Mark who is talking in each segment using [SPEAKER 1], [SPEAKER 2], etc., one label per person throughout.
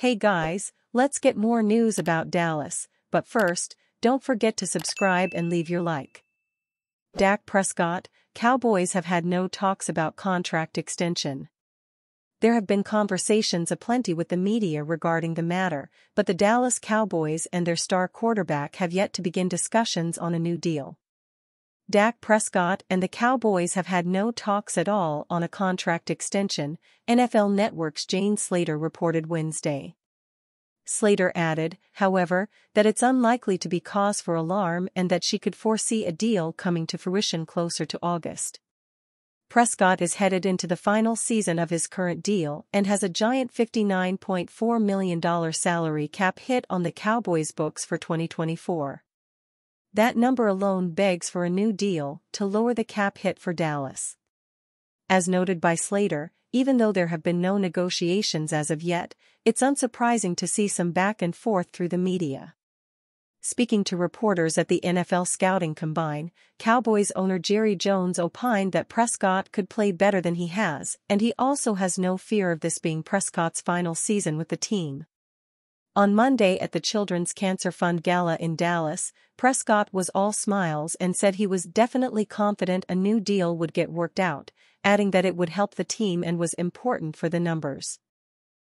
[SPEAKER 1] Hey guys, let's get more news about Dallas, but first, don't forget to subscribe and leave your like. Dak Prescott, Cowboys have had no talks about contract extension. There have been conversations aplenty with the media regarding the matter, but the Dallas Cowboys and their star quarterback have yet to begin discussions on a new deal. Dak Prescott and the Cowboys have had no talks at all on a contract extension, NFL Network's Jane Slater reported Wednesday. Slater added, however, that it's unlikely to be cause for alarm and that she could foresee a deal coming to fruition closer to August. Prescott is headed into the final season of his current deal and has a giant $59.4 million salary cap hit on the Cowboys' books for 2024. That number alone begs for a new deal to lower the cap hit for Dallas. As noted by Slater, even though there have been no negotiations as of yet, it's unsurprising to see some back and forth through the media. Speaking to reporters at the NFL Scouting Combine, Cowboys owner Jerry Jones opined that Prescott could play better than he has, and he also has no fear of this being Prescott's final season with the team. On Monday at the Children's Cancer Fund Gala in Dallas, Prescott was all smiles and said he was definitely confident a new deal would get worked out, adding that it would help the team and was important for the numbers.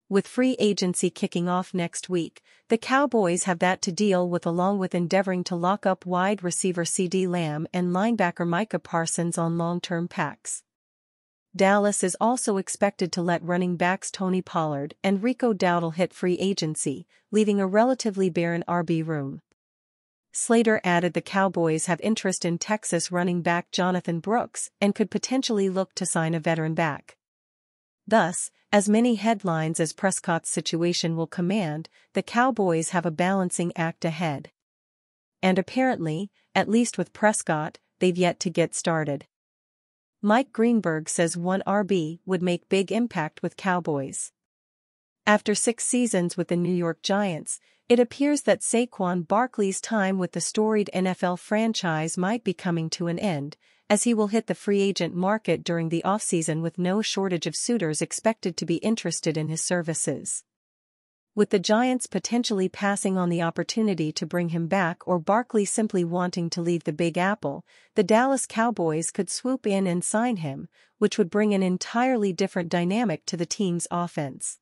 [SPEAKER 1] With free agency kicking off next week, the Cowboys have that to deal with along with endeavoring to lock up wide receiver CeeDee Lamb and linebacker Micah Parsons on long-term pacts. Dallas is also expected to let running backs Tony Pollard and Rico Dowdle hit free agency, leaving a relatively barren RB room. Slater added the Cowboys have interest in Texas running back Jonathan Brooks and could potentially look to sign a veteran back. Thus, as many headlines as Prescott's situation will command, the Cowboys have a balancing act ahead. And apparently, at least with Prescott, they've yet to get started. Mike Greenberg says one RB would make big impact with Cowboys. After 6 seasons with the New York Giants, it appears that Saquon Barkley's time with the storied NFL franchise might be coming to an end, as he will hit the free agent market during the offseason with no shortage of suitors expected to be interested in his services. With the Giants potentially passing on the opportunity to bring him back or Barkley simply wanting to leave the Big Apple, the Dallas Cowboys could swoop in and sign him, which would bring an entirely different dynamic to the team's offense.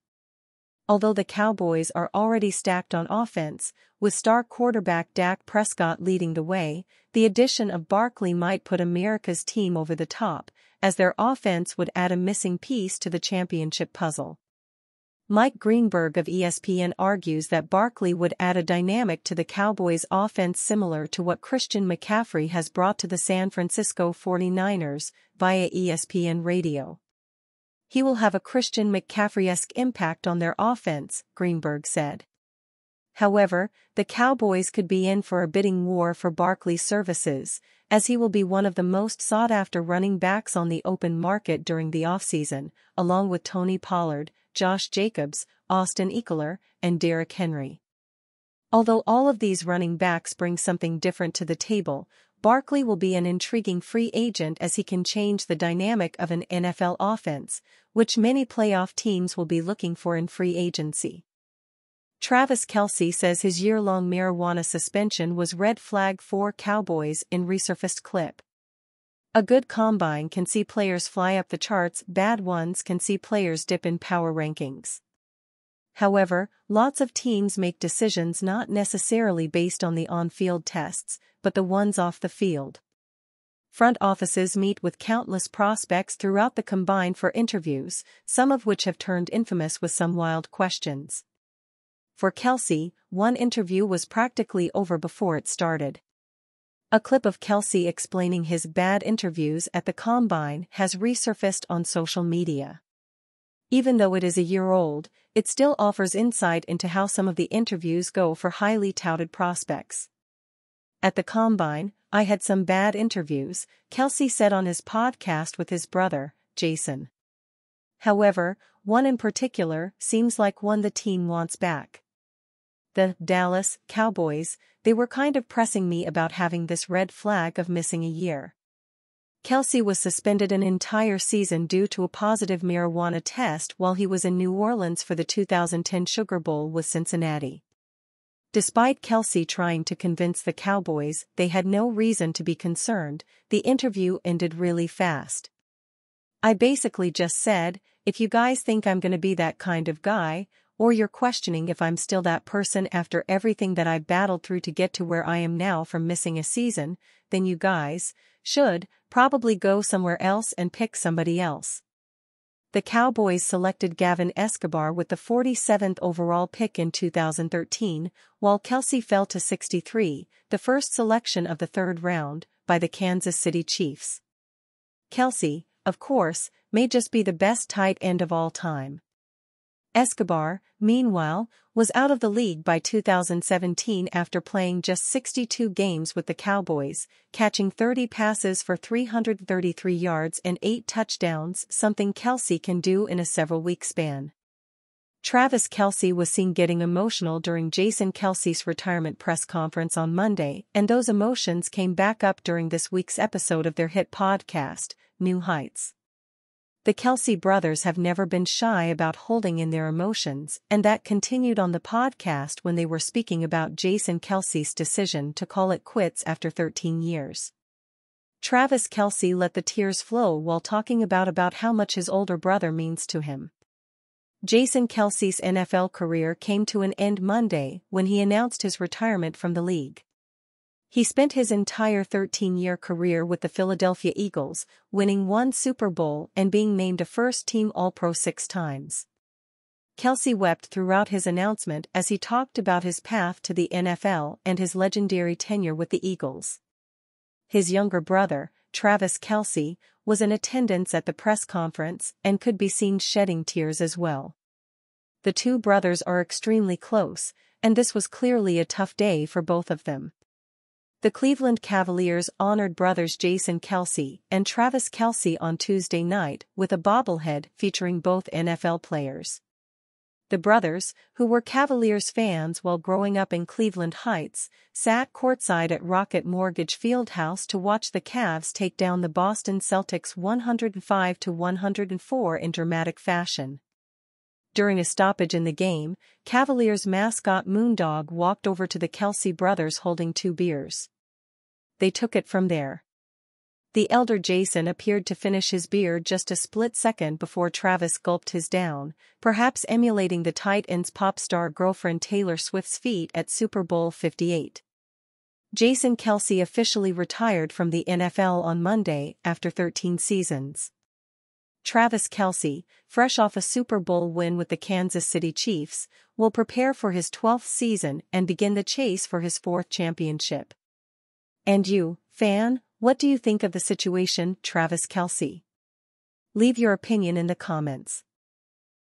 [SPEAKER 1] Although the Cowboys are already stacked on offense, with star quarterback Dak Prescott leading the way, the addition of Barkley might put America's team over the top, as their offense would add a missing piece to the championship puzzle. Mike Greenberg of ESPN argues that Barkley would add a dynamic to the Cowboys' offense similar to what Christian McCaffrey has brought to the San Francisco 49ers via ESPN Radio. He will have a Christian McCaffrey-esque impact on their offense, Greenberg said. However, the Cowboys could be in for a bidding war for Barkley's services, as he will be one of the most sought-after running backs on the open market during the offseason, along with Tony Pollard, Josh Jacobs, Austin Ekeler, and Derrick Henry. Although all of these running backs bring something different to the table, Barkley will be an intriguing free agent as he can change the dynamic of an NFL offense, which many playoff teams will be looking for in free agency. Travis Kelce says his year-long marijuana suspension was red flag for Cowboys in resurfaced clip. A good combine can see players fly up the charts, bad ones can see players dip in power rankings. However, lots of teams make decisions not necessarily based on the on-field tests, but the ones off the field. Front offices meet with countless prospects throughout the combine for interviews, some of which have turned infamous with some wild questions. For Kelce, one interview was practically over before it started. A clip of Kelce explaining his bad interviews at the Combine has resurfaced on social media. Even though it is a year old, it still offers insight into how some of the interviews go for highly touted prospects. At the Combine, I had some bad interviews, Kelce said on his podcast with his brother, Jason. However, one in particular seems like one the team wants back. The Dallas Cowboys, they were kind of pressing me about having this red flag of missing a year. Kelce was suspended an entire season due to a positive marijuana test while he was in New Orleans for the 2010 Sugar Bowl with Cincinnati. Despite Kelce trying to convince the Cowboys they had no reason to be concerned, the interview ended really fast. "I basically just said, if you guys think I'm gonna be that kind of guy, or you're questioning if I'm still that person after everything that I've battled through to get to where I am now from missing a season, then you guys should probably go somewhere else and pick somebody else." The Cowboys selected Gavin Escobar with the 47th overall pick in 2013, while Kelce fell to 63, the first selection of the third round, by the Kansas City Chiefs. Kelce, of course, may just be the best tight end of all time. Escobar, meanwhile, was out of the league by 2017 after playing just 62 games with the Cowboys, catching 30 passes for 333 yards and 8 touchdowns, something Kelce can do in a several-week span. Travis Kelce was seen getting emotional during Jason Kelce's retirement press conference on Monday, and those emotions came back up during this week's episode of their hit podcast, New Heights. The Kelce brothers have never been shy about holding in their emotions, and that continued on the podcast when they were speaking about Jason Kelce's decision to call it quits after 13 years. Travis Kelce let the tears flow while talking about how much his older brother means to him. Jason Kelce's NFL career came to an end Monday when he announced his retirement from the league. He spent his entire 13-year career with the Philadelphia Eagles, winning 1 Super Bowl and being named a first-team All-Pro 6 times. Kelce wept throughout his announcement as he talked about his path to the NFL and his legendary tenure with the Eagles. His younger brother, Travis Kelce, was in attendance at the press conference and could be seen shedding tears as well. The two brothers are extremely close, and this was clearly a tough day for both of them. The Cleveland Cavaliers honored brothers Jason Kelce and Travis Kelce on Tuesday night with a bobblehead featuring both NFL players. The brothers, who were Cavaliers fans while growing up in Cleveland Heights, sat courtside at Rocket Mortgage Fieldhouse to watch the Cavs take down the Boston Celtics 105-104 in dramatic fashion. During a stoppage in the game, Cavaliers mascot Moondog walked over to the Kelce brothers holding 2 beers. They took it from there. The elder Jason appeared to finish his beer just a split second before Travis gulped his down, perhaps emulating the tight end's pop star girlfriend Taylor Swift's feat at Super Bowl 58. Jason Kelce officially retired from the NFL on Monday after 13 seasons. Travis Kelce, fresh off a Super Bowl win with the Kansas City Chiefs, will prepare for his 12th season and begin the chase for his 4th championship. And you, fan, what do you think of the situation, Travis Kelce? Leave your opinion in the comments.